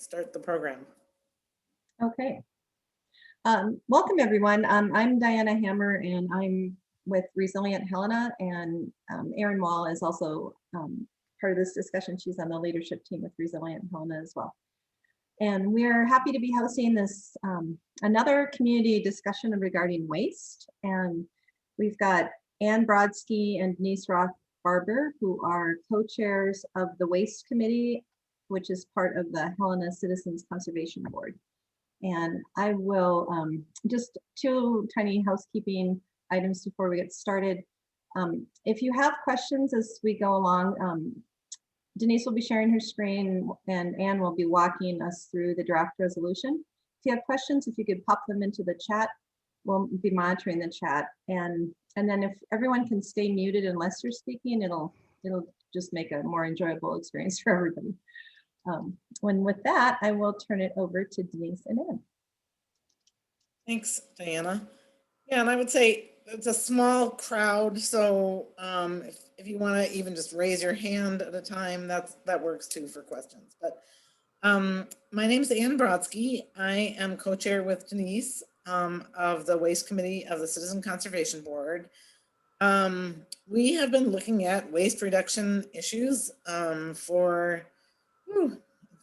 start the program. Okay. Welcome everyone. I'm Diana Hammer and I'm with Resilient Helena, and Erin Wall is also part of this discussion. She's on the leadership team with Resilient Helena as well. And we're happy to be hosting this another community discussion regarding waste. And we've got Ann Brodsky and Denise Roth-Barber, who are co-chairs of the Waste Committee, which is part of the Helena Citizens Conservation Board. And I will just two tiny housekeeping items before we get started. If you have questions as we go along, Denise will be sharing her screen and Anne will be walking us through the draft resolution. If you have questions, if you could pop them into the chat, we'll be monitoring the chat. And then if everyone can stay muted unless you're speaking, it'll just make a more enjoyable experience for everybody. With that, I will turn it over to Denise and Ann. Thanks, Diana. Yeah, and I would say it's a small crowd, so if you want to even just raise your hand at a time, that works too for questions. But my name is Ann Brodsky. I am co-chair with Denise of the Waste Committee of the Citizen Conservation Board. We have been looking at waste reduction issues for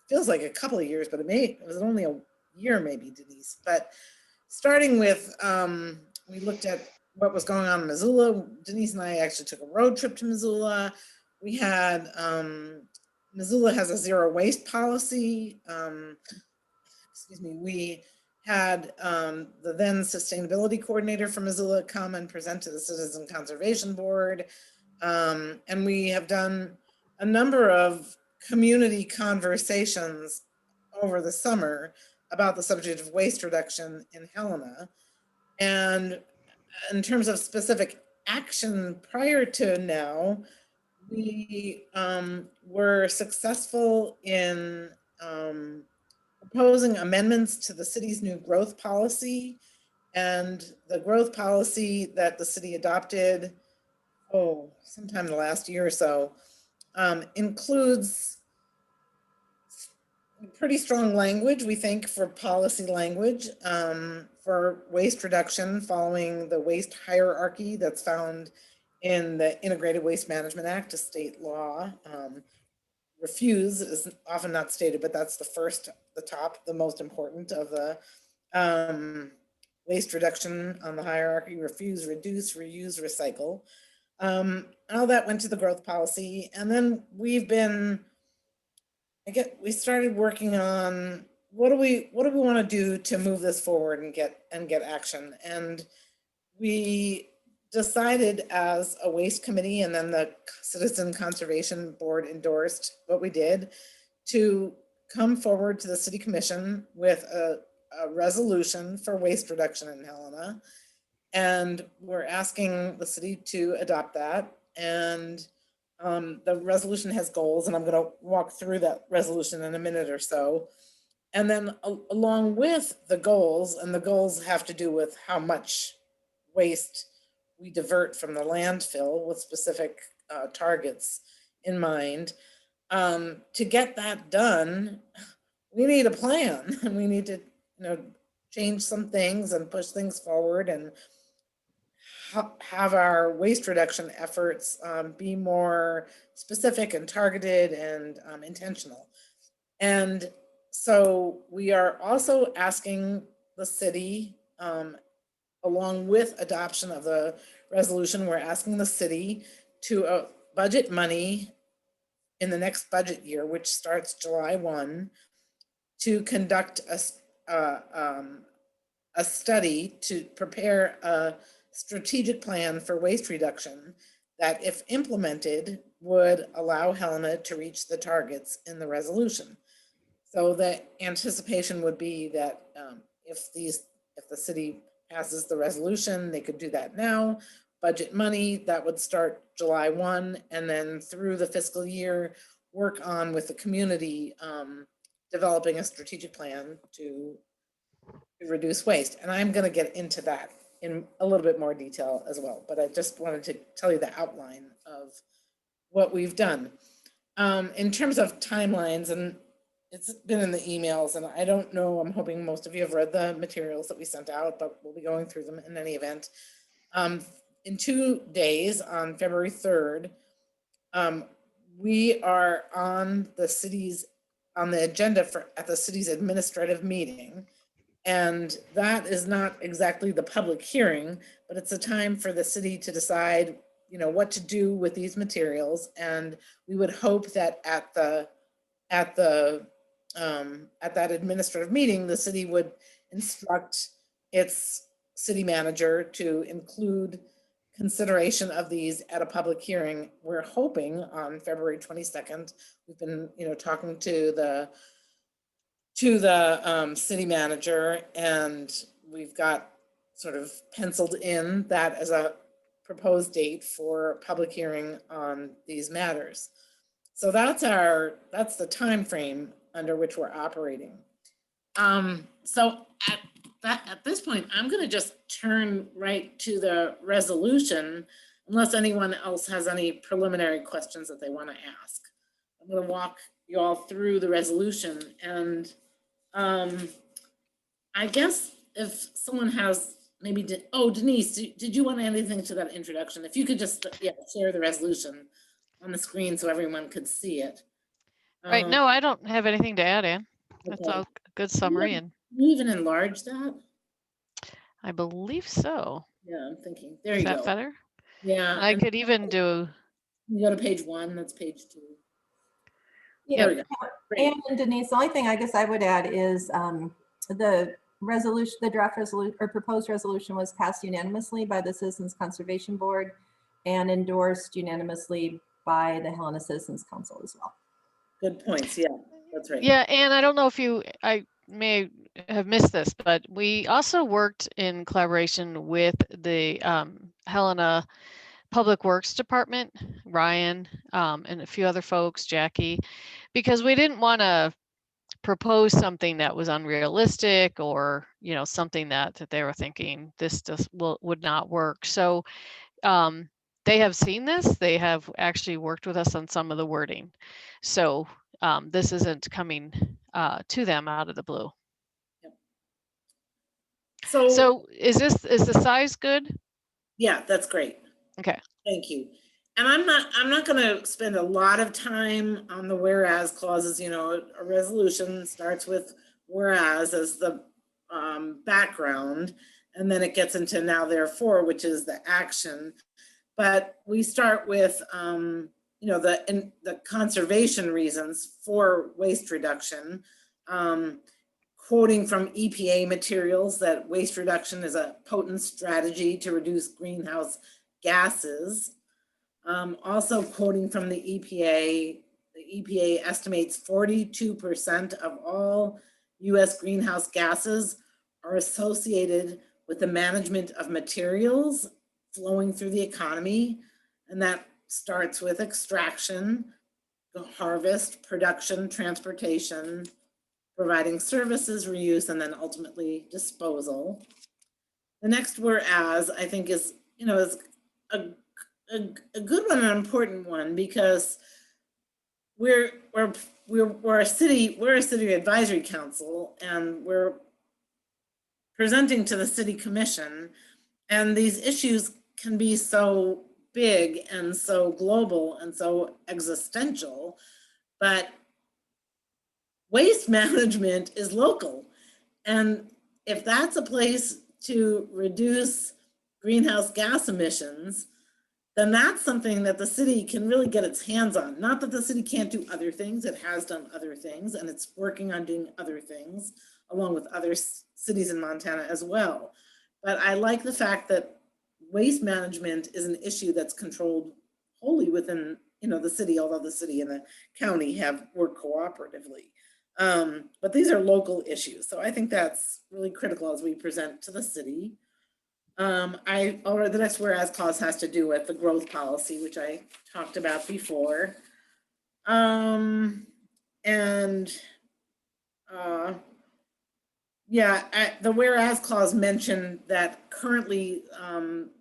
feels like a couple of years, but it was only a year maybe, Denise. But starting with, we looked at what was going on in Missoula. Denise and I actually took a road trip to Missoula. We had, Missoula has a zero waste policy. Excuse me, we had the then sustainability coordinator from Missoula come and present to the Citizen Conservation Board. And we have done a number of community conversations over the summer about the subject of waste reduction in Helena. And in terms of specific action prior to now, we were successful in proposing amendments to the city's new growth policy. And the growth policy that the city adopted, sometime in the last year or so, includes pretty strong language, we think, for policy language for waste reduction following the waste hierarchy that's found in the Integrated Waste Management Act, a state law. Refuse is often not stated, but that's the most important of the waste reduction on the hierarchy: refuse, reduce, reuse, recycle. All that went to the growth policy. And then we started working on what do we want to do to move this forward and get action. And we decided as a waste committee, and then the Citizen Conservation Board endorsed what we did, to come forward to the City Commission with a resolution for waste reduction in Helena. And we're asking the city to adopt that. And the resolution has goals, and I'm going to walk through that resolution in a minute or so. And then along with the goals, and the goals have to do with how much waste we divert from the landfill with specific targets in mind. To get that done, we need a plan, and we need to change some things and push things forward and have our waste reduction efforts be more specific and targeted and intentional. And so we are also asking the city, along with adoption of the resolution, we're asking the city to budget money in the next budget year, which starts July 1, to conduct a study to prepare a strategic plan for waste reduction that, if implemented, would allow Helena to reach the targets in the resolution. So the anticipation would be that if the city passes the resolution, they could do that now, budget money, that would start July 1, and then through the fiscal year, work on with the community, developing a strategic plan to reduce waste. And I'm gonna get into that in a little bit more detail as well, but I just wanted to tell you the outline of what we've done. In terms of timelines, and it's been in the emails, and I don't know, I'm hoping most of you have read the materials that we sent out, but we'll be going through them in any event. In 2 days, on February 3rd, we are on the agenda at the city's administrative meeting. And that is not exactly the public hearing, but it's a time for the city to decide, what to do with these materials. And we would hope that at that administrative meeting, the city would instruct its city manager to include consideration of these at a public hearing. We're hoping on February 22nd. We've been, talking to the city manager, and we've got sort of penciled in that as a proposed date for public hearing on these matters. So that's the time frame under which we're operating. So at this point, I'm going to just turn right to the resolution, unless anyone else has any preliminary questions that they want to ask. I'm going to walk you all through the resolution, and I guess if someone has maybe Denise, did you want anything to that introduction? If you could just share the resolution on the screen so everyone could see it. Right. No, I don't have anything to add, Ann. That's Okay. all good summary, and Can you even enlarge that? I believe so. Yeah, I'm thinking. There Is you that go. better? Yeah. I could even do. You go to page 1. That's page 2. Yeah. There we go. Great. And Denise, the only thing I guess I would add is the resolution, the draft resolution or proposed resolution was passed unanimously by the Citizens Conservation Board and endorsed unanimously by the Helena Citizens Council as well. Good points. Yeah, that's right. Yeah, and I don't know if I may have missed this, but we also worked in collaboration with the Helena Public Works Department, Ryan, and a few other folks, Jackie, because we didn't want to propose something that was unrealistic or something that they were thinking this just would not work. So they have seen this. They have actually worked with us on some of the wording. So this isn't coming to them out of the blue. Yep. So is the size good? Yeah, that's great. Okay. Thank you. And I'm not going to spend a lot of time on the whereas clauses. A resolution starts with whereas as the background, and then it gets into now therefore, which is the action. But we start with the conservation reasons for waste reduction, quoting from EPA materials that waste reduction is a potent strategy to reduce greenhouse gases. Also quoting from the EPA estimates 42% of all US greenhouse gases are associated with the management of materials flowing through the economy. And that starts with extraction, harvest, production, transportation, providing services, reuse, and then ultimately disposal. The next whereas I think is a good one, an important one, because we're a city advisory council, and we're presenting to the city commission, and these issues can be so big and so global and so existential, but waste management is local. And if that's a place to reduce greenhouse gas emissions, then that's something that the city can really get its hands on. Not that the city can't do other things, it has done other things, and it's working on doing other things along with other cities in Montana as well. But I like the fact that waste management is an issue that's controlled wholly within the city, although the city and the county have worked cooperatively. But these are local issues. So I think that's really critical as we present to the city. The next whereas clause has to do with the growth policy, which I talked about before. The whereas clause mentioned that currently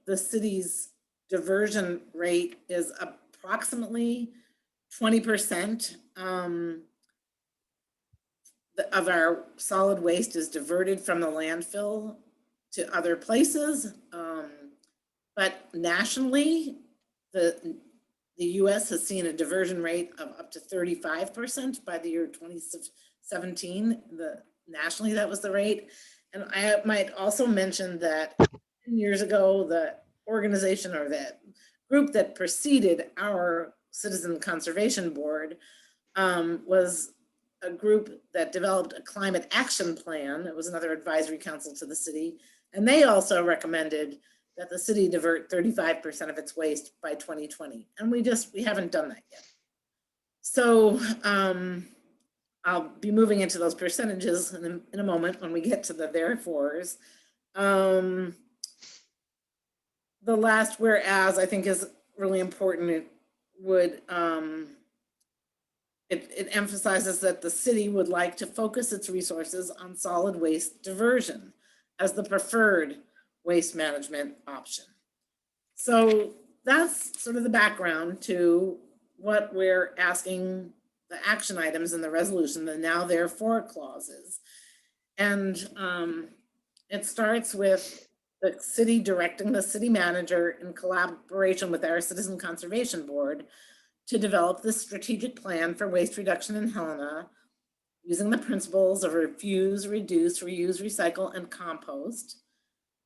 the city's diversion rate is approximately 20%. of our solid waste is diverted from the landfill to other places. But nationally, the US has seen a diversion rate of up to 35% by the year 2017. Nationally, that was the rate. And I might also mention that 10 years ago, the organization or the group that preceded our Citizen Conservation Board was a group that developed a climate action plan. It was another advisory council to the city. And they also recommended that the city divert 35% of its waste by 2020. And we haven't done that yet. So I'll be moving into those percentages in a moment when we get to the therefores. The last whereas I think is really important. It would, it emphasizes that the city would like to focus its resources on solid waste diversion as the preferred waste management option. So that's sort of the background to what we're asking the action items in the resolution, the now therefore clauses. And it starts with the city directing the city manager in collaboration with our Citizen Conservation Board to develop this strategic plan for waste reduction in Helena using the principles of refuse, reduce, reuse, recycle, and compost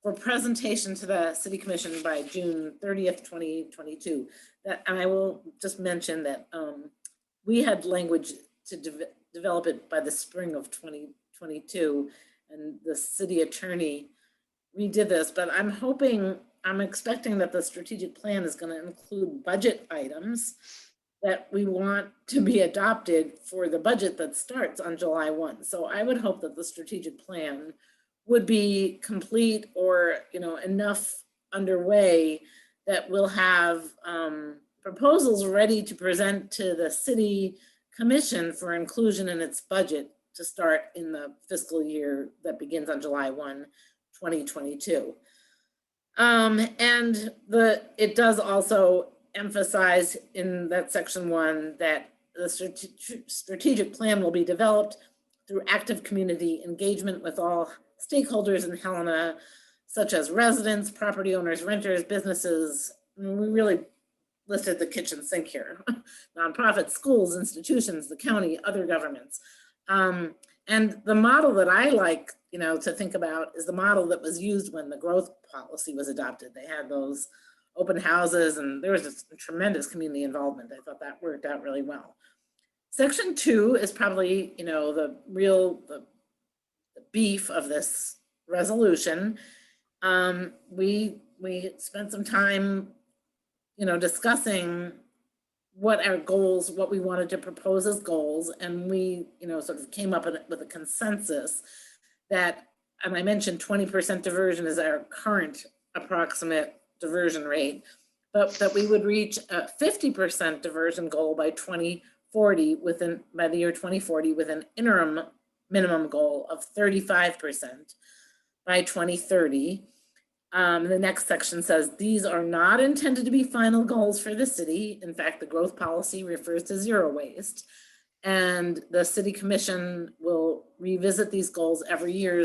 for presentation to the City Commission by June 30th, 2022. And I will just mention that we had language to develop it by the spring of 2022, and the city attorney redid this, but I'm expecting that the strategic plan is going to include budget items that we want to be adopted for the budget that starts on July 1. So I would hope that the strategic plan would be complete or, enough underway that we'll have proposals ready to present to the city commission for inclusion in its budget to start in the fiscal year that begins on July 1, 2022. And it does also emphasize in that section 1 that the strategic plan will be developed through active community engagement with all stakeholders in Helena, such as residents, property owners, renters, businesses. We really listed the kitchen sink here, nonprofits, schools, institutions, the county, other governments. And the model that I like, to think about is the model that was used when the growth policy was adopted. They had those open houses and there was just tremendous community involvement. I thought that worked out really well. Section 2 is probably, the beef of this resolution. We spent some time, discussing what our goals, what we wanted to propose as goals. And we, sort of came up with a consensus that, and I mentioned 20% diversion is our current approximate diversion rate, but that we would reach a 50% diversion goal by 2040 by the year 2040 with an interim minimum goal of 35% by 2030. The next section says, these are not intended to be final goals for the city. In fact, the growth policy refers to zero waste. And the city commission will revisit these goals every year,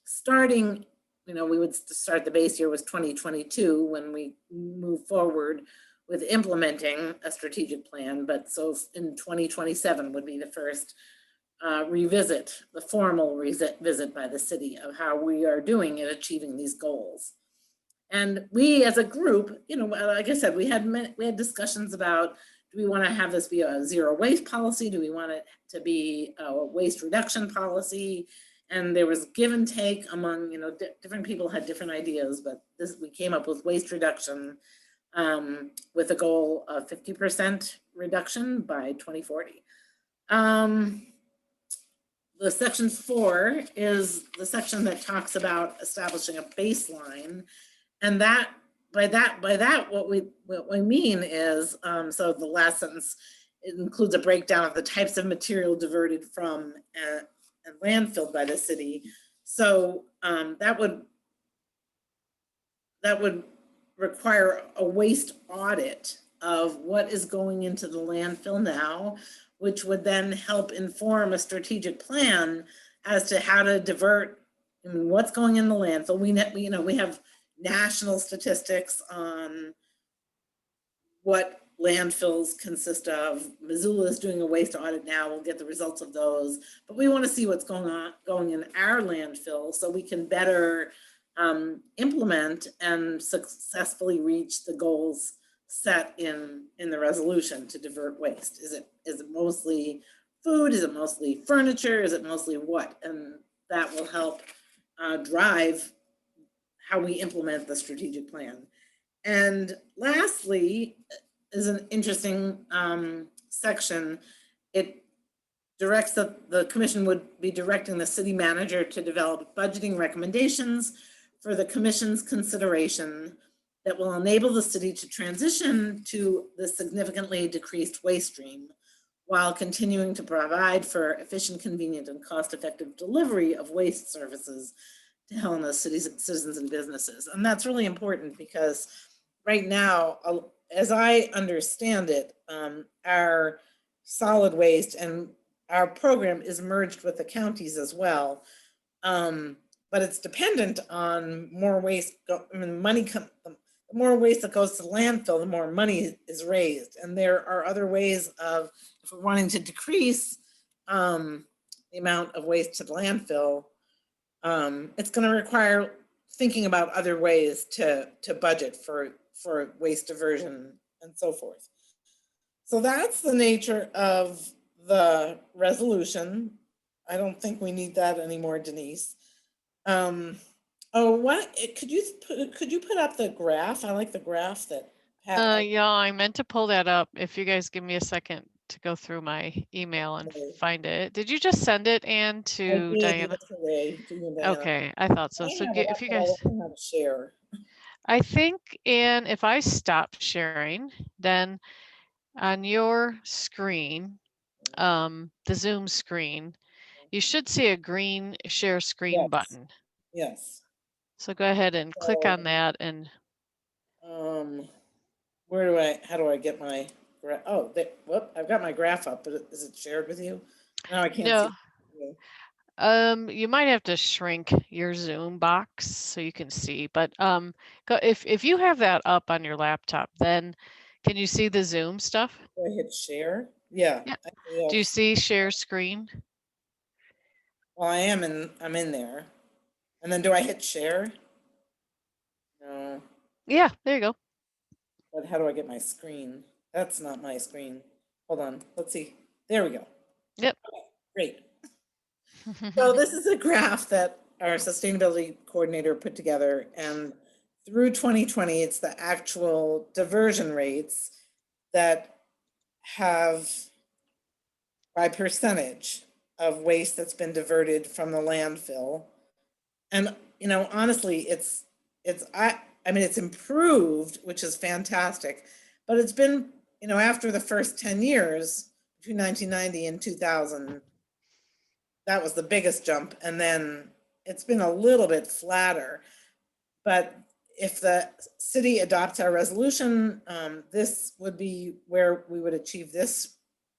starting, we would start the base year was 2022 when we move forward with implementing a strategic plan. But so in 2027 would be the first the formal visit by the city of how we are doing in achieving these goals. And we as a group, like I said, we had discussions about, do we want to have this be a zero waste policy? Do we want it to be a waste reduction policy? And there was give and take among, different people had different ideas, but we came up with waste reduction with a goal of 50% reduction by 2040. The section 4 is the section that talks about establishing a baseline, and by that what we mean is so the last sentence, it includes a breakdown of the types of material diverted from and landfilled by the city. So that would require a waste audit of what is going into the landfill now, which would then help inform a strategic plan as to how to divert, I mean, what's going in the landfill. We have national statistics on what landfills consist of. Missoula is doing a waste audit now. We'll get the results of those, but we want to see what's going in our landfill so we can better implement and successfully reach the goals set in the resolution to divert waste. Is it mostly food? Is it mostly furniture? Is it mostly what? And that will help drive how we implement the strategic plan. And lastly is an interesting section. It directs that the commission would be directing the city manager to develop budgeting recommendations for the commission's consideration that will enable the city to transition to the significantly decreased waste stream while continuing to provide for efficient, convenient, and cost-effective delivery of waste services to Helena's citizens and businesses. And that's really important because right now, as I understand it, our solid waste and our program is merged with the counties as well. But it's dependent on more waste. The more waste that goes to landfill, the more money is raised. And there are other ways of, if we're wanting to decrease the amount of waste to the landfill, it's going to require thinking about other ways to budget for waste diversion and so forth. So that's the nature of the resolution. I don't think we need that anymore, Denise. Could you put up the graph? I like the graph that Pat. Yeah, I meant to pull that up. If you guys give me a second to go through my email and find it. Did you just send it, Anne, to Diana? Okay, I thought so. So if you guys share. I think, Anne, if I stop sharing, then on your screen, the Zoom screen, you should see a green share screen button. Yes. So go ahead and click on that and. How do I get my graph? Oh, I've got my graph up, but is it shared with you? No, I can't see. You might have to shrink your Zoom box so you can see, but if you have that up on your laptop, then can you see the Zoom stuff? Do I hit share? Yeah. Do you see share screen? Well, I'm in there. And then do I hit share? No. Yeah, there you go. But how do I get my screen? That's not my screen. Hold on. Let's see. There we go. Yep. Okay, great. So this is a graph that our sustainability coordinator put together, and through 2020, it's the actual diversion rates that have, by percentage of waste that's been diverted from the landfill. And, honestly, I mean, it's improved, which is fantastic, but it's been, after the first 10 years, between 1990 and 2000, that was the biggest jump. And then it's been a little bit flatter. But if the city adopts our resolution, this would be where we would achieve this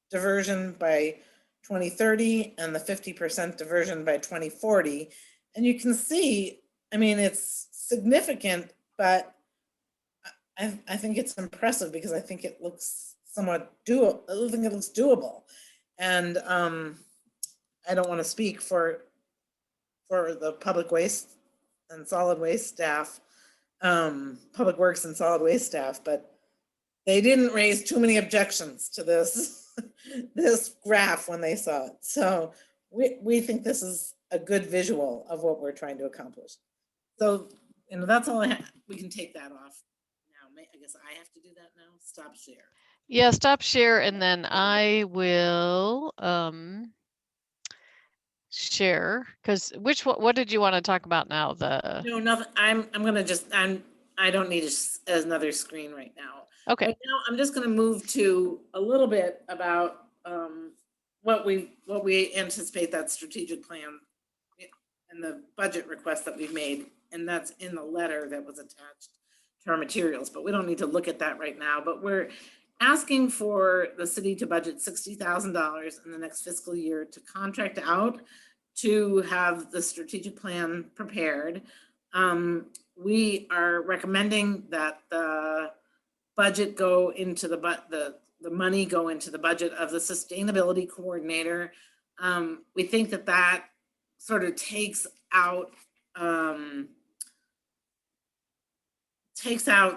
diversion by 2030 and the 50% diversion by 2040. And you can see, I mean, it's significant, but I think it's impressive because I think it looks somewhat doable. I think it looks doable. And I don't want to speak for the public waste and solid waste staff, public works and solid waste staff, but they didn't raise too many objections to this this graph when they saw it. So we think this is a good visual of what we're trying to accomplish. So that's all I have. We can take that off now. I guess I have to do that now. Stop share. Yeah, stop share, and then I will share, because what did you want to talk about now? No, nothing. I don't need another screen right now. Okay. Right now, I'm just going to move to a little bit about what we anticipate that strategic plan and the budget request that we've made, and that's in the letter that was attached to our materials. But we don't need to look at that right now. But asking for the city to budget $60,000 in the next fiscal year to contract out to have the strategic plan prepared. We are recommending that the budget go into the money go into the budget of the sustainability coordinator. We think that that sort of takes out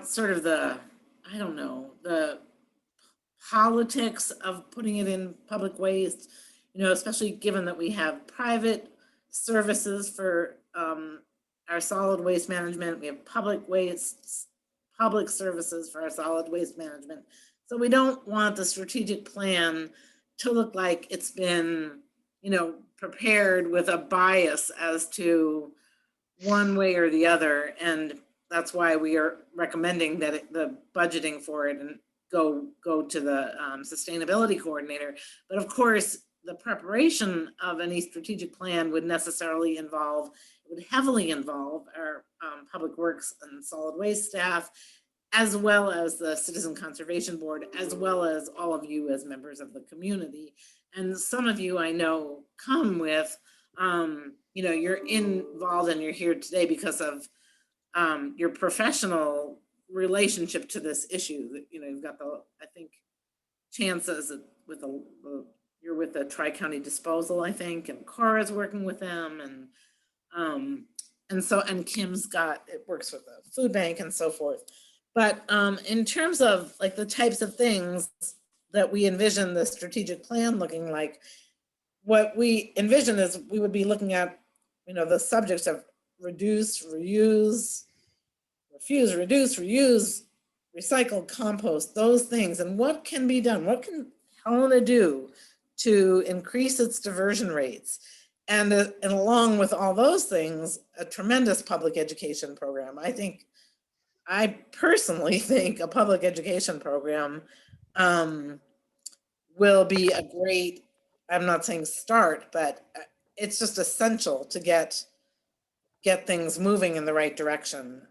sort of the, I don't know, the politics of putting it in public waste, especially given that we have private services for our solid waste management. We have public services for our solid waste management. So we don't want the strategic plan to look like it's been, prepared with a bias as to one way or the other. And that's why we are recommending that the budgeting for it and go to the sustainability coordinator. But of course, the preparation of any strategic plan would heavily involve our public works and solid waste staff, as well as the Citizen Conservation Board, as well as all of you as members of the community. And some of you I know come with, you're involved and you're here today because of your professional relationship to this issue. You've got I think, chances with you're with the Tri-County Disposal, I think, and Cora's working with them, and Kim's works with the food bank and so forth. But in terms of like the types of things that we envision the strategic plan looking like, what we envision is we would be looking at, the subjects of reduce, reuse, refuse, reduce, reuse, recycle, compost, those things. And what can be done? What can Helena do to increase its diversion rates? And along with all those things, a tremendous public education program. I personally think a public education program will be a great, I'm not saying start, but it's just essential to get things moving in the right direction.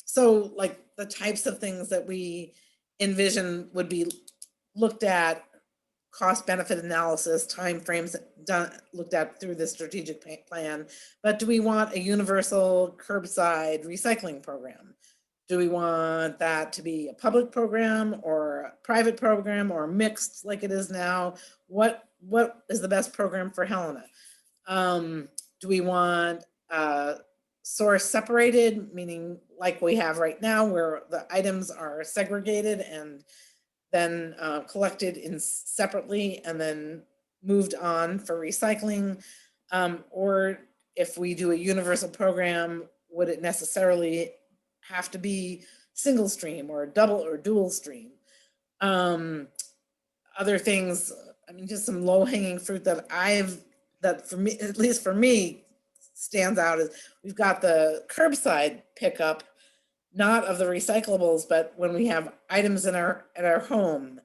So like the types of things that we envision would be looked at, cost benefit analysis, timeframes looked at through the strategic plan. But do we want a universal curbside recycling program? Do we want that to be a public program or a private program or mixed like it is now? What is the best program for Helena? Do we want source separated, meaning like we have right now where the items are segregated and then collected separately and then moved on for recycling? Or if we do a universal program, would it necessarily have to be single stream or double or dual stream? Other things, just some low hanging fruit that for me, at least for me, stands out is we've got the curbside pickup, not of the recyclables, but when we have items at our home,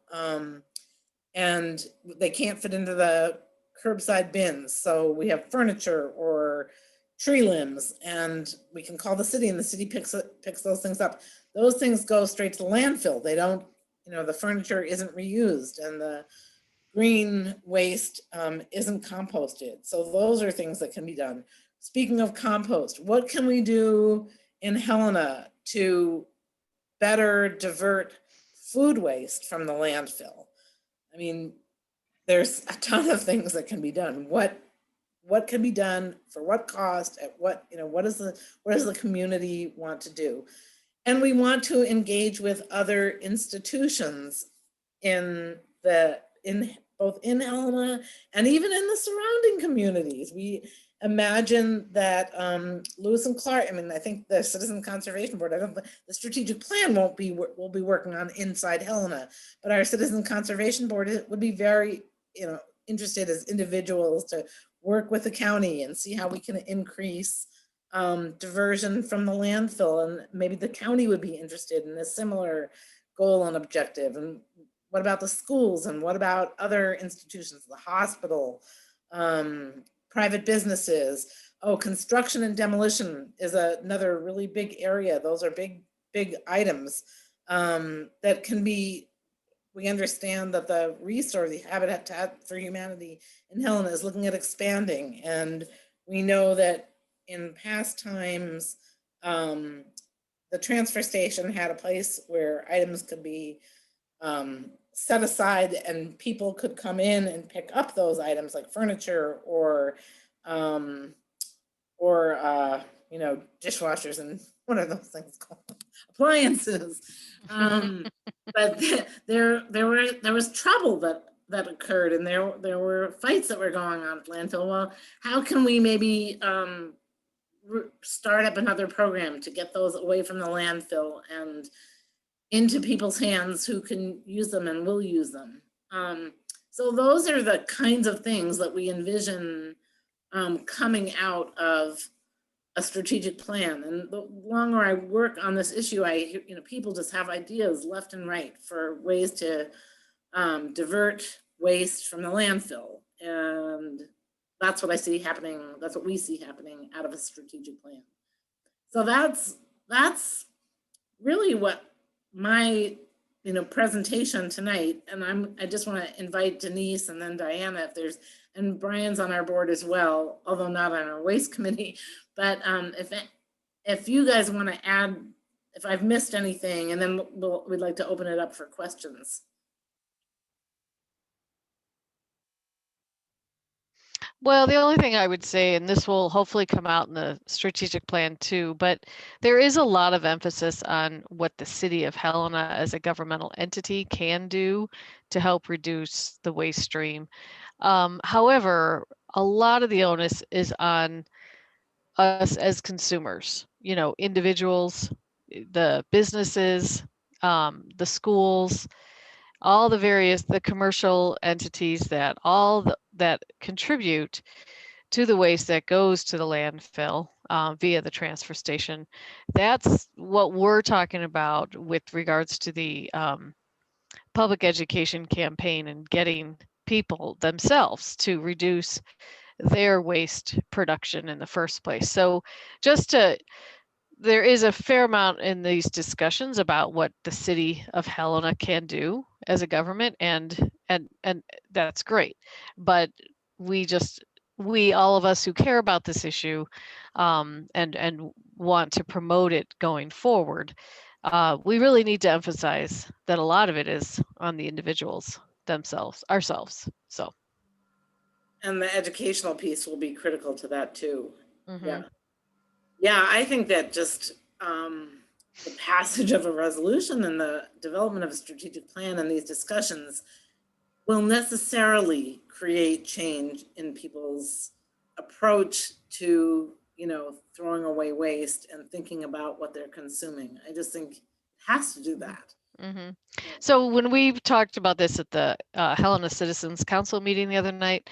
and they can't fit into the curbside bins. So we have furniture or tree limbs, and we can call the city, and the city picks those things up. Those things go straight to the landfill. They don't, the furniture isn't reused, and the green waste isn't composted. So those are things that can be done. Speaking of compost, what can we do in Helena to better divert food waste from the landfill? There's a ton of things that can be done. What can be done for what cost? At what does the community want to do? And we want to engage with other institutions in both in Helena and even in the surrounding communities. We imagine that Lewis and Clark, I think the Citizen Conservation Board, the strategic plan we'll be working on inside Helena, but our Citizen Conservation Board would be very, interested as individuals to work with the county and see how we can increase diversion from the landfill. And maybe the county would be interested in a similar goal and objective. And what about the schools? And what about other institutions, the hospital, private businesses? Oh, construction and demolition is another really big area. Those are big items. that can be, we understand that the resource, the Habitat for Humanity in Helena is looking at expanding. And we know that in past times, the transfer station had a place where items could be set aside and people could come in and pick up those items like furniture or you know, dishwashers and what are those things called? Appliances. But there was trouble that occurred, and there were fights that were going on at landfill. Well, how can we maybe start up another program to get those away from the landfill and into people's hands who can use them and will use them? So those are the kinds of things that we envision coming out of a strategic plan. And the longer I work on this issue, you know, people just have ideas left and right for ways to divert waste from the landfill. And that's what I see happening. That's what we see happening out of a strategic plan. So that's really what my, you know, presentation tonight. And I just want to invite Denise and then Diana if there's, and Brian's on our board as well, although not on our waste committee. But if you guys want to add, if I've missed anything, and then we'd like to open it up for questions. Well, the only thing I would say, and this will hopefully come out in the strategic plan too, but there is a lot of emphasis on what the city of Helena as a governmental entity can do to help reduce the waste stream. However, a lot of the onus is on us as consumers, you know, individuals, the businesses, the schools, all the various, the commercial entities that that contribute to the waste that goes to the landfill via the transfer station. That's what we're talking about with regards to the public education campaign and getting people themselves to reduce their waste production in the first place. So there is a fair amount in these discussions about what the city of Helena can do as a government, and that's great. But all of us who care about this issue and want to promote it going forward, we really need to emphasize that a lot of it is on the individuals themselves, ourselves. So. And the educational piece will be critical to that too. Mm-hmm. Yeah. Yeah, I think that just the passage of a resolution and the development of a strategic plan and these discussions will necessarily create change in people's approach to, you know, throwing away waste and thinking about what they're consuming. I just think it has to do that. Mm-hmm. So when we talked about this at the Helena Citizens Council meeting the other night,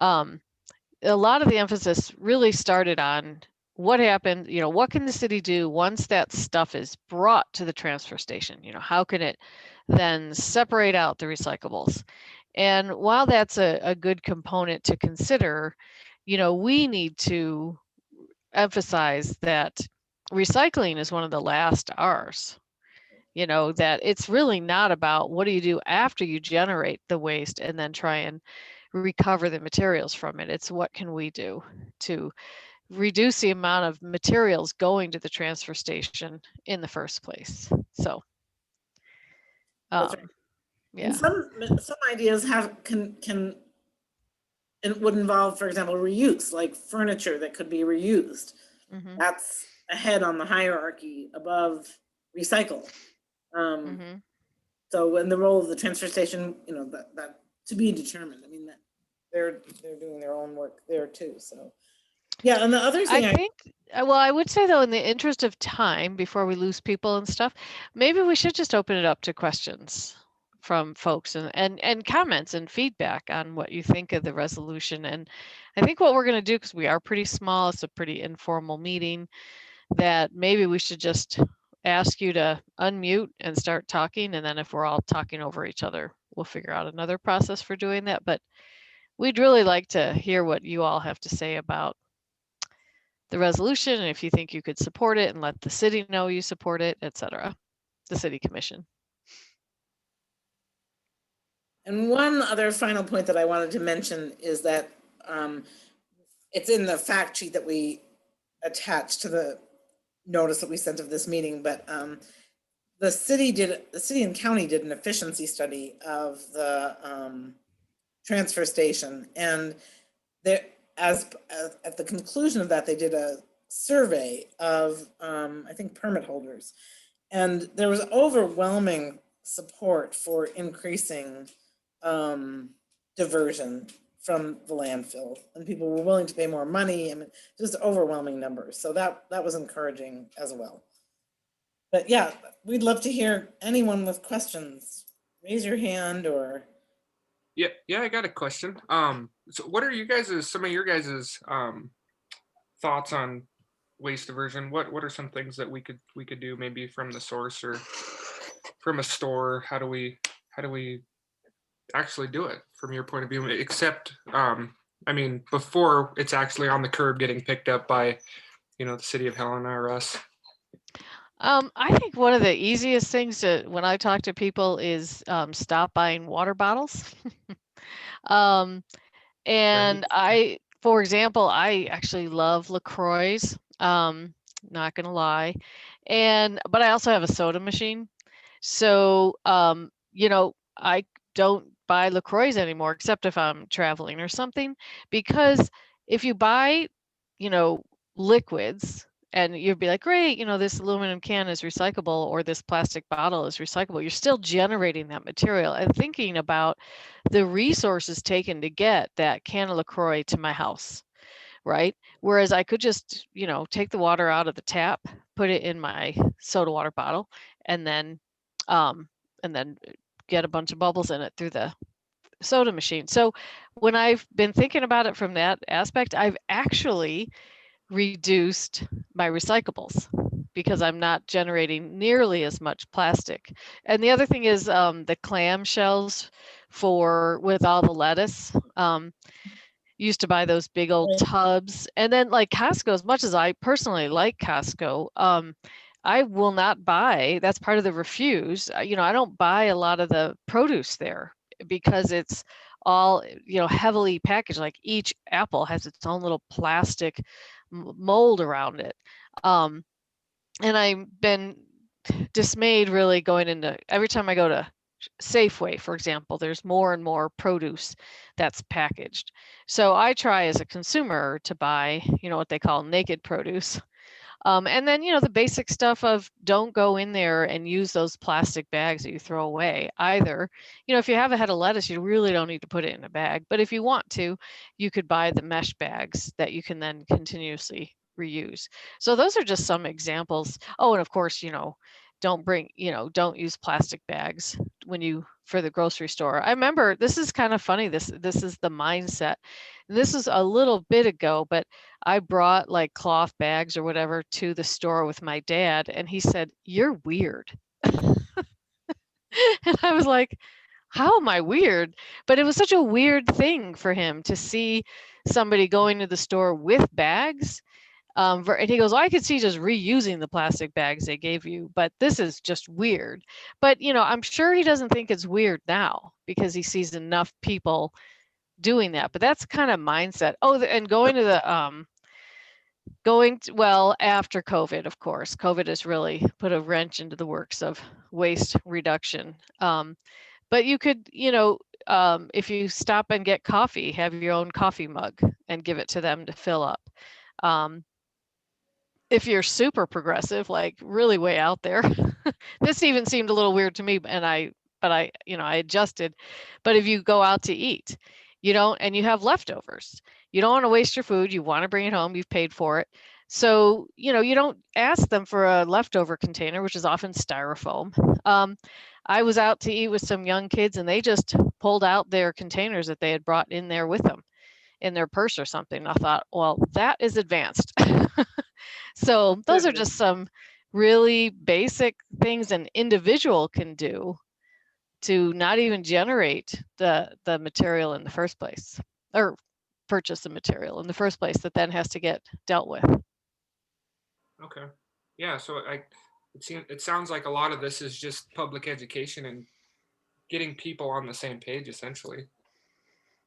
a lot of the emphasis really started on what happened, you know, what can the city do once that stuff is brought to the transfer station? You know, how can it then separate out the recyclables? And while that's a good component to consider, you know, we need to emphasize that recycling is one of the last R's. You know, that it's really not about what do you do after you generate the waste and then try and recover the materials from it. It's what can we do to reduce the amount of materials going to the transfer station in the first place. So, yeah. And some ideas it would involve, for example, reuse, like furniture that could be reused. Mm-hmm. That's ahead on the hierarchy above recycle. Mm-hmm. So, in the role of the transfer station, you know, that to be determined. I mean, that they're doing their own work there too. So, yeah. And the other thing I think, well, I would say though, in the interest of time, before we lose people and stuff, maybe we should just open it up to questions from folks and comments and feedback on what you think of the resolution. And I think what we're going to do, because we are pretty small, it's a pretty informal meeting, that maybe we should just ask you to unmute and start talking. And then if we're all talking over each other, we'll figure out another process for doing that. But we'd really like to hear what you all have to say about the resolution, and if you think you could support it and let the city know you support it, etc. the city commission. And one other final point that I wanted to mention is that it's in the fact sheet that we attached to the notice that we sent of this meeting, but the city and county did an efficiency study of the transfer station, and there, at the conclusion of that, they did a survey of I think permit holders, and there was overwhelming support for increasing diversion from the landfill, and people were willing to pay more money. I mean, just overwhelming numbers. So that was encouraging as well. But yeah, we'd love to hear anyone with questions. Raise your hand or. Yeah, I got a question. So what are some of your guys' thoughts on waste diversion? What are some things that we could do maybe from the source or from a store? How do we actually do it from your point of view? Except, I mean, before it's actually on the curb getting picked up by, the city of Helena or us. I think one of the easiest things when I talk to people is stop buying water bottles. And for example, I actually love LaCroix. Not gonna lie, but I also have a soda machine. So I don't buy LaCroix anymore, except if I'm traveling or something, because if you buy, liquids, and you'd be like, great, this aluminum can is recyclable or this plastic bottle is recyclable, you're still generating that material and thinking about the resources taken to get that can of LaCroix to my house, right? Whereas I could just, take the water out of the tap, put it in my soda water bottle, and then get a bunch of bubbles in it through the soda machine. So when I've been thinking about it from that aspect, I've actually reduced my recyclables because I'm not generating nearly as much plastic. And the other thing is the clam shells with all the lettuce. Used to buy those big old tubs, and then like Costco, as much as I personally like Costco, I will not buy, that's part of the refuse. I don't buy a lot of the produce there because it's all, heavily packaged. Like each apple has its own little plastic mold around it. And I've been dismayed really going into, every time I go to Safeway, for example, there's more and more produce that's packaged. So I try as a consumer to buy, what they call naked produce. And then, the basic stuff of don't go in there and use those plastic bags that you throw away either. If you have a head of lettuce, you really don't need to put it in a bag. But if you want to, you could buy the mesh bags that you can then continuously reuse. So those are just some examples. Oh, and of course, don't use plastic bags for the grocery store. I remember, this is kind of funny. This is the mindset. This is a little bit ago, but I brought like cloth bags or whatever to the store with my dad, and he said, "You're weird." And I was like, how am I weird? But it was such a weird thing for him to see somebody going to the store with bags. And he goes, I could see just reusing the plastic bags they gave you, but this is just weird. But, I'm sure he doesn't think it's weird now because he sees enough people doing that. But that's kind of mindset. Oh, and going to the, after COVID, of course, COVID has really put a wrench into the works of waste reduction. But you could, if you stop and get coffee, have your own coffee mug and give it to them to fill up. If you're super progressive, like really way out there, this even seemed a little weird to me, but I adjusted. But if you go out to eat, and you have leftovers, you don't want to waste your food, you want to bring it home, you've paid for it. So, you don't ask them for a leftover container, which is often styrofoam. I was out to eat with some young kids and they just pulled out their containers that they had brought in there with them in their purse or something. I thought, well, that is advanced. So those are just some really basic things an individual can do to not even generate the material in the first place, or purchase the material in the first place that then has to get dealt with. Okay. Yeah. So it sounds like a lot of this is just public education and getting people on the same page, essentially.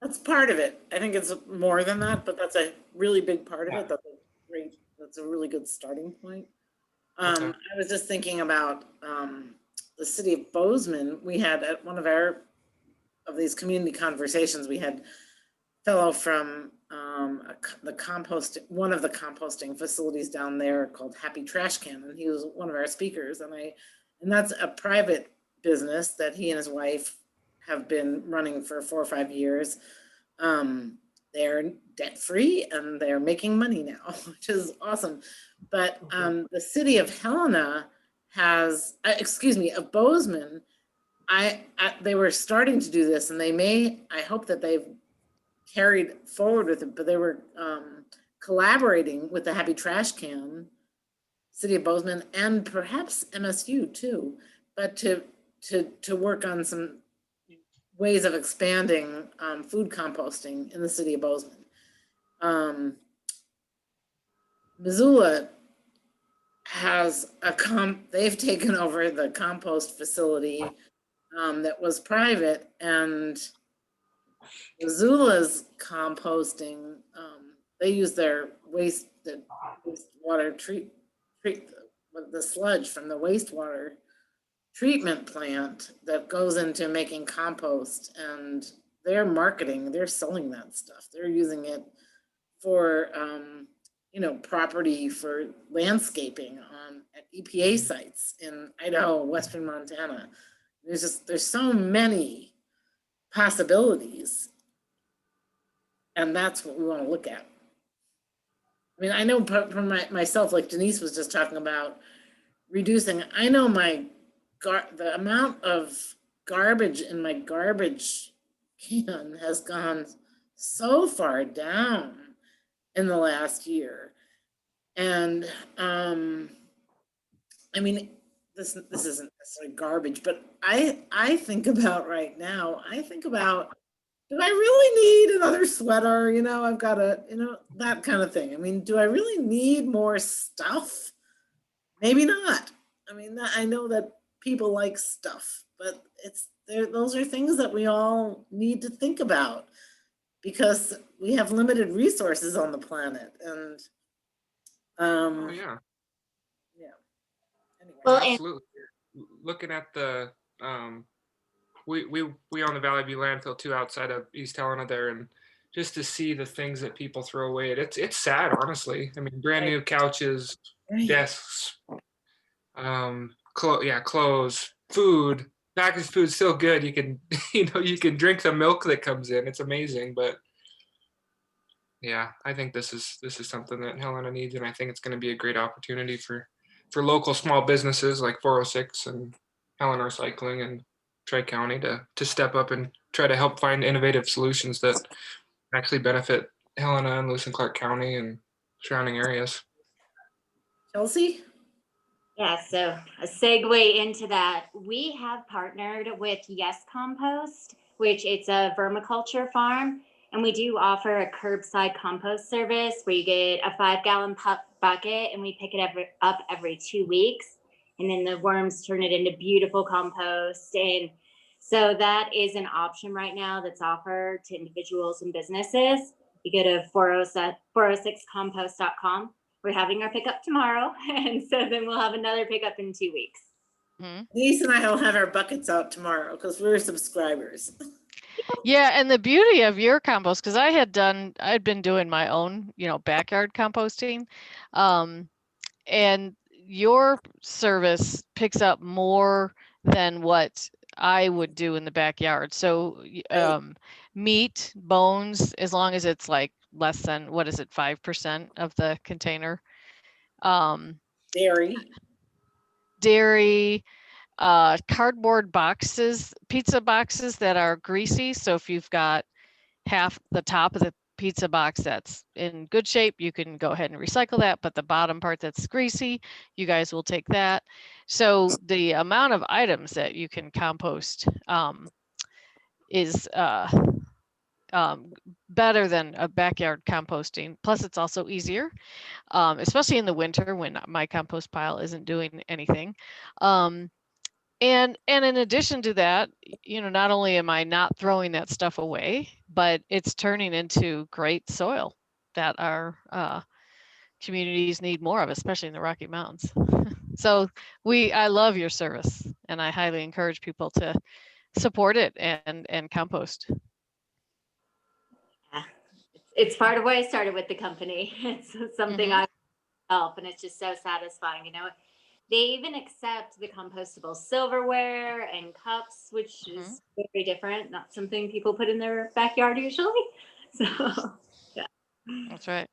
That's part of it. I think it's more than that, but that's a really big part of Yeah. it. That's a really good starting point. Okay. I was just thinking about the city of Bozeman. We had at one of these community conversations, we had a fellow from one of the composting facilities down there called Happy Trash Can, and he was one of our speakers. And that's a private business that he and his wife have been running for 4 or 5 years. They're debt free and they're making money now, which is awesome. But the city of Helena has, of Bozeman, they were starting to do this, and I hope that they've carried forward with it, but they were collaborating with the Happy Trash Can, city of Bozeman, and perhaps MSU too, but to work on some ways of expanding food composting in the city of Bozeman. Missoula has they've taken over the compost facility that was private, and Missoula's composting, they use their wastewater treat the sludge from the wastewater treatment plant that goes into making compost, and they're selling that stuff. They're using it for property for landscaping at EPA sites in Idaho, Western Montana. There's so many possibilities, and that's what we want to look at. I mean, I know for myself, like Denise was just talking about reducing. I know the amount of garbage in my garbage can has gone so far down in the last year. And I mean, this isn't necessarily garbage, but I think about right now, do I really need another sweater? I've got that kind of thing. I mean, do I really need more stuff? Maybe not. I mean, I know that people like stuff, but those are things that we all need to think about, because we have limited resources on the planet. And Oh yeah. Anyway. Well, Absolutely. Looking at the we own the Valley View landfill too, outside of East Helena there, and just to see the things that people throw away, it's sad, honestly. I mean, brand new couches, desks, clothes, food. Packaged food's still good. You can you can drink the milk that comes in. It's amazing. But yeah, I think this is something that Helena needs, and I think it's going to be a great opportunity for local small businesses like 406 and Helena Recycling and Tri-County to step up and try to help find innovative solutions that actually benefit Helena and Lewis and Clark County and surrounding areas. Chelsea? yeah, so a segue into that, we have partnered with Yes Compost, which it's a vermiculture farm, and we do offer a curbside compost service where you get a 5-gallon bucket, and we pick it up every 2 weeks, and then the worms turn it into beautiful compost. And so that is an option right now that's offered to individuals and businesses. You go to 406compost.com. We're having our pickup tomorrow, and so then we'll have another pickup in 2 weeks. Denise and I will have our buckets out tomorrow because we're subscribers. Yeah, and the beauty of your compost, because I'd been doing my own, backyard composting, and your service picks up more than what I would do in the backyard. So meat, bones, as long as it's like less than, 5% of the container. Dairy, cardboard boxes, pizza boxes that are greasy. So if you've got half the top of the pizza box that's in good shape, you can go ahead and recycle that, but the bottom part that's greasy, you guys will take that. So the amount of items that you can compost is better than a backyard composting. Plus, it's also easier, especially in the winter when my compost pile isn't doing anything. And in addition to that, not only am I not throwing that stuff away, but it's turning into great soil that our communities need more of, especially in the Rocky Mountains. So I love your service, and I highly encourage people to support it and compost. Yeah. It's part of why I started with the company. It's something I help, and it's just so satisfying. They even accept the compostable silverware and cups, which is very different. Not something people put in their backyard usually. So, yeah. That's right.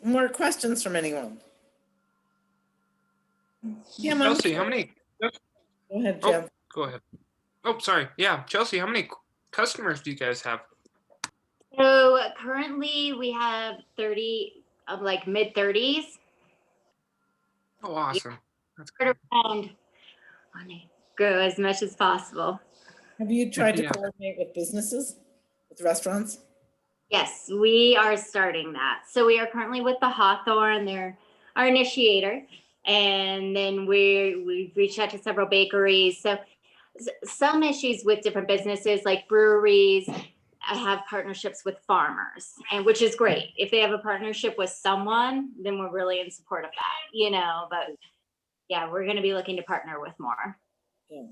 More questions from anyone? Yeah, Mom. Chelsea, how many? Go ahead, Oh, Jeff. go ahead. Oh, sorry. Yeah, Chelsea, how many customers do you guys have? So currently we have 30 of like mid 30s. Oh, awesome. That's great. Around, want to grow as much as possible. Have you tried to Yeah. coordinate with businesses, with restaurants? Yes, we are starting that. So we are currently with the Hawthorne, they're our initiator. And then we've reached out to several bakeries. So some issues with different businesses like breweries have partnerships with farmers, and which is great. If they have a partnership with someone, then we're really in support of that, but yeah, we're going to be looking to partner with more. Yeah.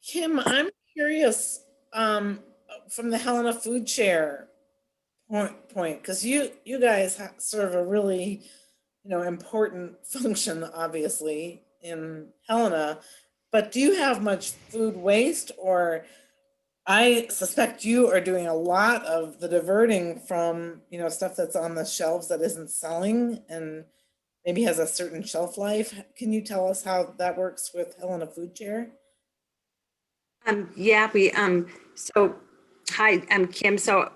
Kim, I'm curious, from the Helena Food Share point, because you guys serve a really, important function, obviously, in Helena, but do you have much food waste? Or I suspect you are doing a lot of the diverting from, stuff that's on the shelves that isn't selling and maybe has a certain shelf life. Can you tell us how that works with Helena Food Share? Yeah, so hi, I'm Kim. So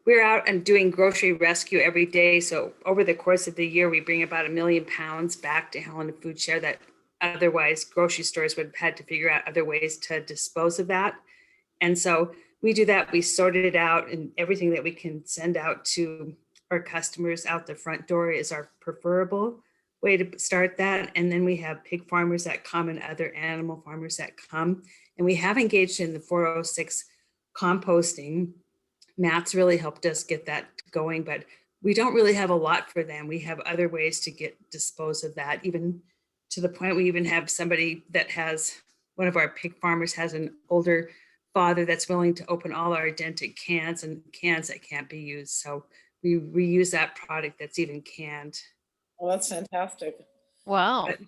we're out and doing grocery rescue every day. So over the course of the year, we bring about 1 million pounds back to Helena Food Share that otherwise grocery stores would have had to figure out other ways to dispose of that. And so we do that. We sort it out, and everything that we can send out to our customers out the front door is our preferable way to start that. And then we have pig farmers that come and other animal farmers that come. And we have engaged in the 406 composting. Matt's really helped us get that going, but we don't really have a lot for them. We have other ways to dispose of that, even to the point we even have somebody that one of our pig farmers has an older father that's willing to open all our dented cans and cans that can't be used. So we reuse that product that's even canned. Oh, that's fantastic. Wow. But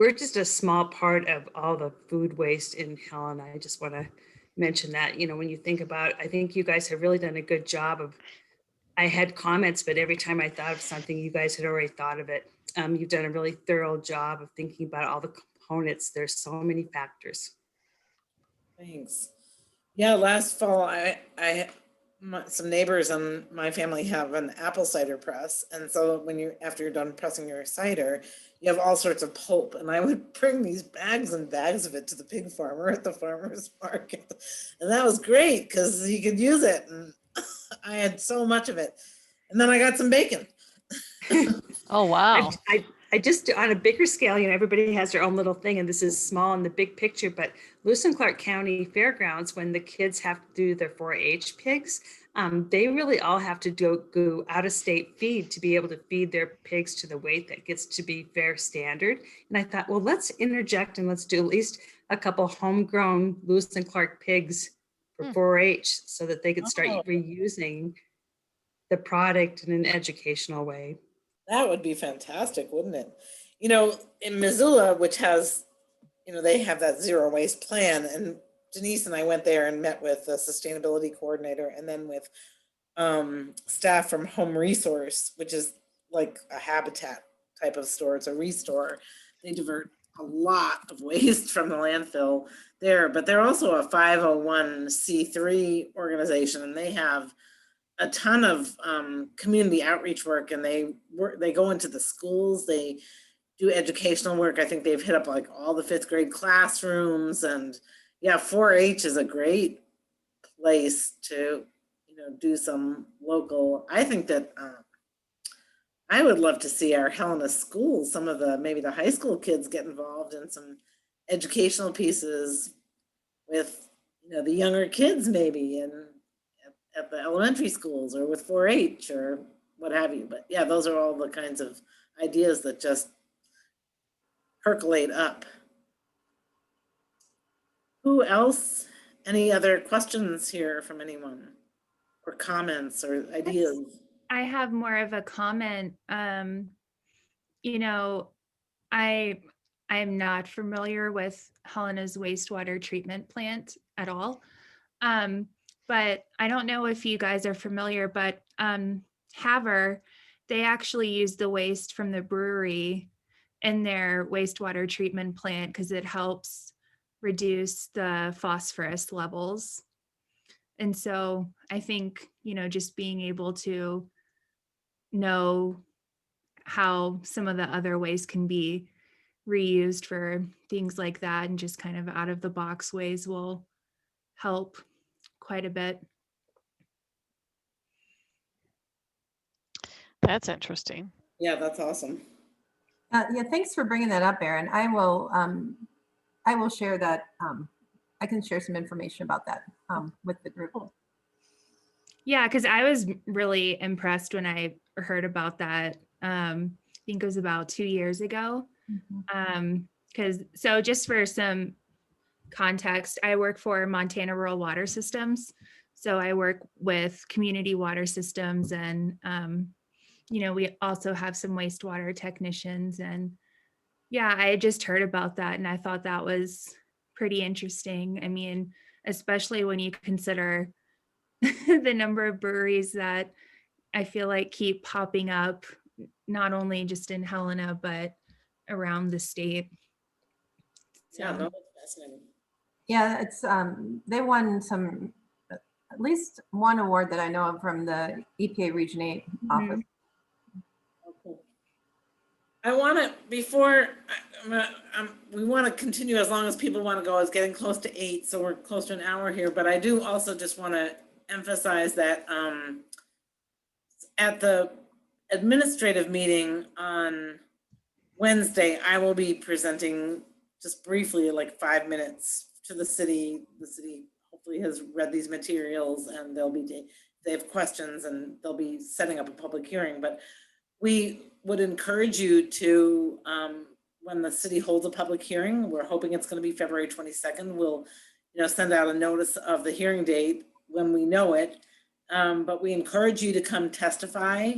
we're just a small part of all the food waste in Helena. I just want to mention that, when you think about, I think you guys have really done a good job of, I had comments, but every time I thought of something, you guys had already thought of it. You've done a really thorough job of thinking about all the components. There's so many factors. Thanks. Yeah, last fall, some neighbors and my family have an apple cider press. And so after you're done pressing your cider, you have all sorts of pulp. And I would bring these bags and bags of it to the pig farmer at the farmer's market. And that was great because he could use it. And I had so much of it. And then I got some bacon. Oh, wow. I just, on a bigger scale, everybody has their own little thing, and this is small in the big picture, but Lewis and Clark County Fairgrounds, when the kids have to do their 4-H pigs, they really all have to go out of state feed to be able to feed their pigs to the weight that gets to be fair standard. And I thought, well, let's interject and let's do at least a couple homegrown Lewis and Clark pigs for 4-H so that they could start reusing the product in an educational way. That would be fantastic, wouldn't it? In Missoula, which has, they have that zero waste plan, and Denise and I went there and met with the sustainability coordinator and then with staff from Home Resource, which is like a habitat type of store. It's a restore. They divert a lot of waste from the landfill there, but they're also a 501c3 organization, and they have a ton of community outreach work, and they go into the schools, they do educational work. I think they've hit up like all the 5th grade classrooms, and yeah, 4-H is a great place to, do some local, I think that, I would love to see our Helena schools, some of maybe the high school kids get involved in some educational pieces with, the younger kids maybe at the elementary schools or with 4-H or what have you. But yeah, those are all the kinds of ideas that just percolate up. Who else? Any other questions here from anyone or comments or ideas? I have more of a comment. You know, I am not familiar with Helena's wastewater treatment plant at all. But I don't know if you guys are familiar, but Haver, they actually use the waste from the brewery in their wastewater treatment plant because it helps reduce the phosphorus levels. And so I think, just being able to know how some of the other ways can be reused for things like that and just kind of out of the box ways will help quite a bit. That's interesting. Yeah, that's awesome. Yeah, thanks for bringing that up, Erin. I will share that. I can share some information about that with the group. Yeah, because I was really impressed when I heard about that. I think it was about 2 years ago. So just for some context, I work for Montana Rural Water Systems. So I work with community water systems and, we also have some wastewater technicians. And yeah, I had just heard about that and I thought that was pretty interesting. I mean, especially when you consider the number of breweries that I feel like keep popping up, not only just in Helena, but around the state. Yeah, no, that's fascinating. Yeah, it's they won at least one award that I know of from the EPA Region 8 office. Okay. I want to, before, we want to continue as long as people want to go. It's getting close to 8, so we're close to an hour here. But I do also just want to emphasize that at the administrative meeting on Wednesday, I will be presenting just briefly, like 5 minutes to the city. The city hopefully has read these materials and they have questions and they'll be setting up a public hearing. But we would encourage you to, when the city holds a public hearing, we're hoping it's going to be February 22nd. We'll, send out a notice of the hearing date when we know it. But we encourage you to come testify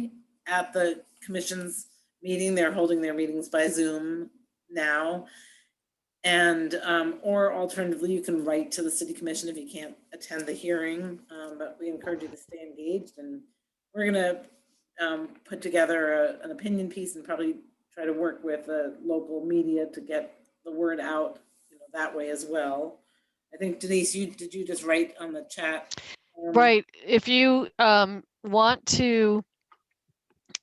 at the commission's meeting. They're holding their meetings by Zoom now. And, or alternatively, you can write to the city commission if you can't attend the hearing. But we encourage you to stay engaged, and we're going to put together an opinion piece and probably try to work with the local media to get the word out, that way as well. I think Denise, did you just write on the chat? Right. If you want to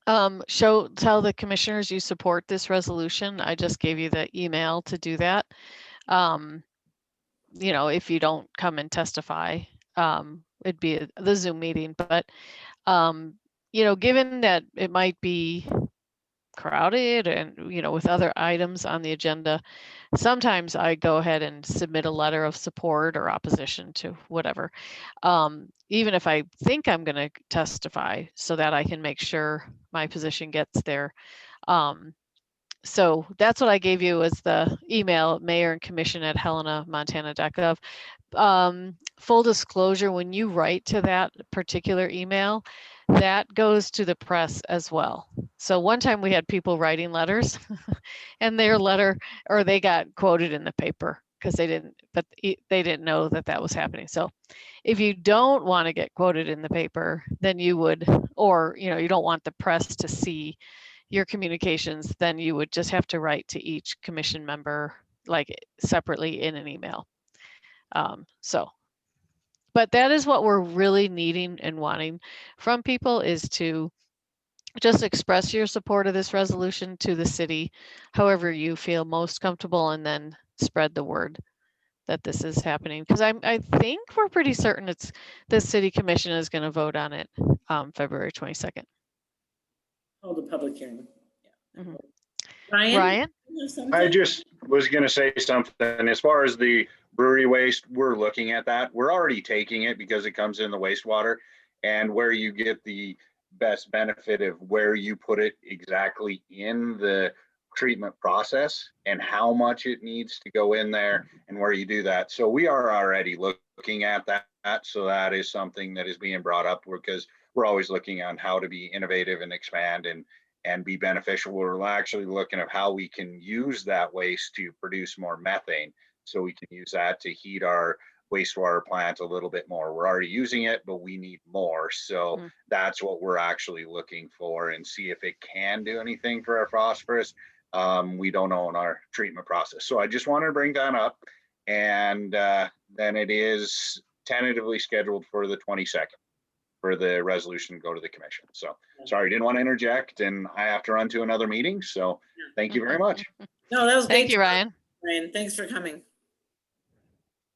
tell the commissioners you support this resolution, I just gave you the email to do that. If you don't come and testify, it'd be the Zoom meeting. But, given that it might be crowded and, with other items on the agenda, sometimes I go ahead and submit a letter of support or opposition to whatever, even if I think I'm going to testify, so that I can make sure my position gets there. So that's what I gave you as the email, mayorandcommission@helenamontana.gov. Full disclosure, when you write to that particular email, that goes to the press as well. So one time we had people writing letters and their letter, or they got quoted in the paper because they didn't know that was happening. So if you don't want to get quoted in the paper, then you would, or, you don't want the press to see your communications, then you would just have to write to each commission member, like separately in an email. But that is what we're really needing and wanting from people, is to just express your support of this resolution to the city, however you feel most comfortable, and then spread the word that this is happening, because I think we're pretty certain it's the city commission is going to vote on it February 22nd. Hold a public hearing. Yeah. Mhm. Ryan? Ryan? You have I something? just was going to say something. As far as the brewery waste, we're looking at that. We're already taking it because it comes in the wastewater, and where you get the best benefit of where you put it exactly in the treatment process and how much it needs to go in there and where you do that. So we are already looking at that. So that is something that is being brought up because we're always looking on how to be innovative and expand and be beneficial. We're actually looking at how we can use that waste to produce more methane. So we can use that to heat our wastewater plant a little bit more. We're already using it, but we need more. So that's what we're actually looking for and see if it can do anything for our phosphorus. We don't know in our treatment process. So I just wanted to bring that up. And then it is tentatively scheduled for the 22nd. For the resolution to go to the commission. So sorry, didn't want to interject and I have to run to another meeting. So thank you very much. No, that was great. Thank you, Ryan. Ryan, thanks for coming.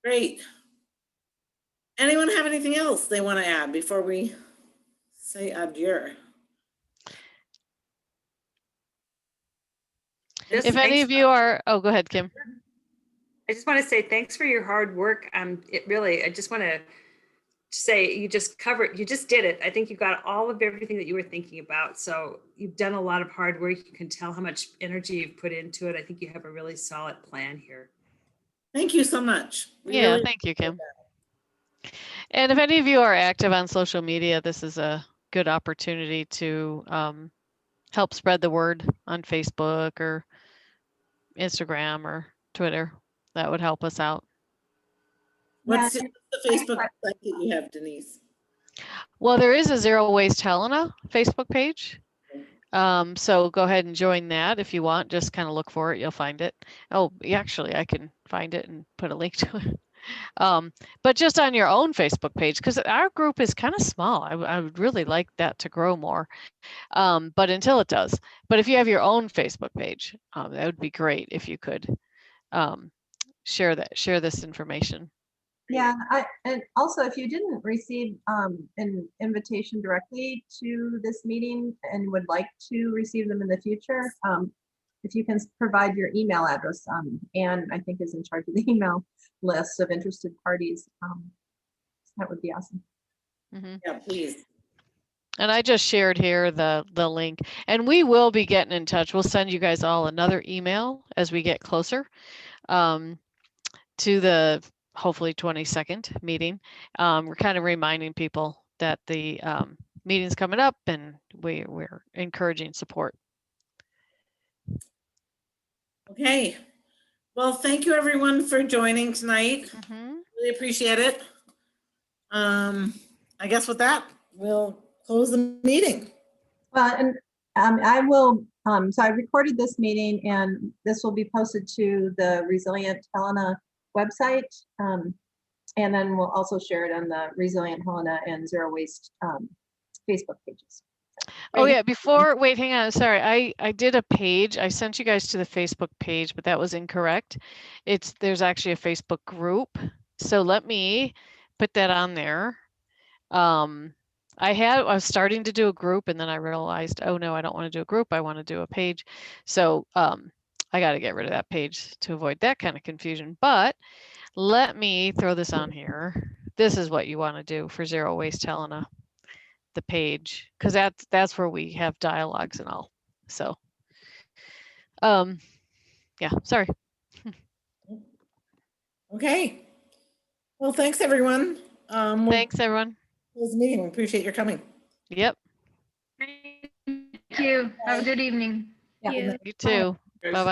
Great. Anyone have anything else they want to add before we say adieu? If any of you are, oh, go ahead, Kim. I just want to say thanks for your hard work. It really, I just want to say you just did it. I think you got all of everything that you were thinking about. So you've done a lot of hard work. You can tell how much energy you've put into it. I think you have a really solid plan here. Thank you so much. Yeah, thank you, Kim. And if any of you are active on social media, this is a good opportunity to help spread the word on Facebook or Instagram or Twitter. That would help us out. What's the Facebook site that you have, Denise? Well, there is a Zero Waste Helena Facebook page. So go ahead and join that if you want. Just kind of look for it. You'll find it. Oh, actually, I can find it and put a link to it. But just on your own Facebook page, because our group is kind of small. I would really like that to grow more. But until it does. But if you have your own Facebook page, that would be great if you could share this information. Yeah, and also if you didn't receive an invitation directly to this meeting and would like to receive them in the future, if you can provide your email address, Anne, I think, is in charge of the email list of interested parties. That would be awesome. Mm-hmm. Yeah, please. And I just shared here the link, and we will be getting in touch. We'll send you guys all another email as we get closer to the hopefully 22nd meeting. We're kind of reminding people that the meeting's coming up and we're encouraging support. Okay. Well, thank you everyone for joining tonight. Really appreciate it. I guess with that, we'll close the meeting. Well, and I will, so I recorded this meeting and this will be posted to the Resilient Helena website. And then we'll also share it on the Resilient Helena and Zero Waste Facebook pages. Oh yeah, wait, hang on, sorry. I did a page. I sent you guys to the Facebook page, but that was incorrect. There's actually a Facebook group. So let me put that on there. I was starting to do a group and then I realized, oh no, I don't want to do a group. I want to do a page. So I got to get rid of that page to avoid that kind of confusion. But let me throw this on here. This is what you want to do for Zero Waste Helena, the page, because that's where we have dialogues and all. So yeah, sorry. Okay. Well, thanks everyone. Thanks everyone. Close the meeting. We appreciate your coming. Yep. Thank you. Have a good evening. Yeah. Thank you. You too. Bye-bye.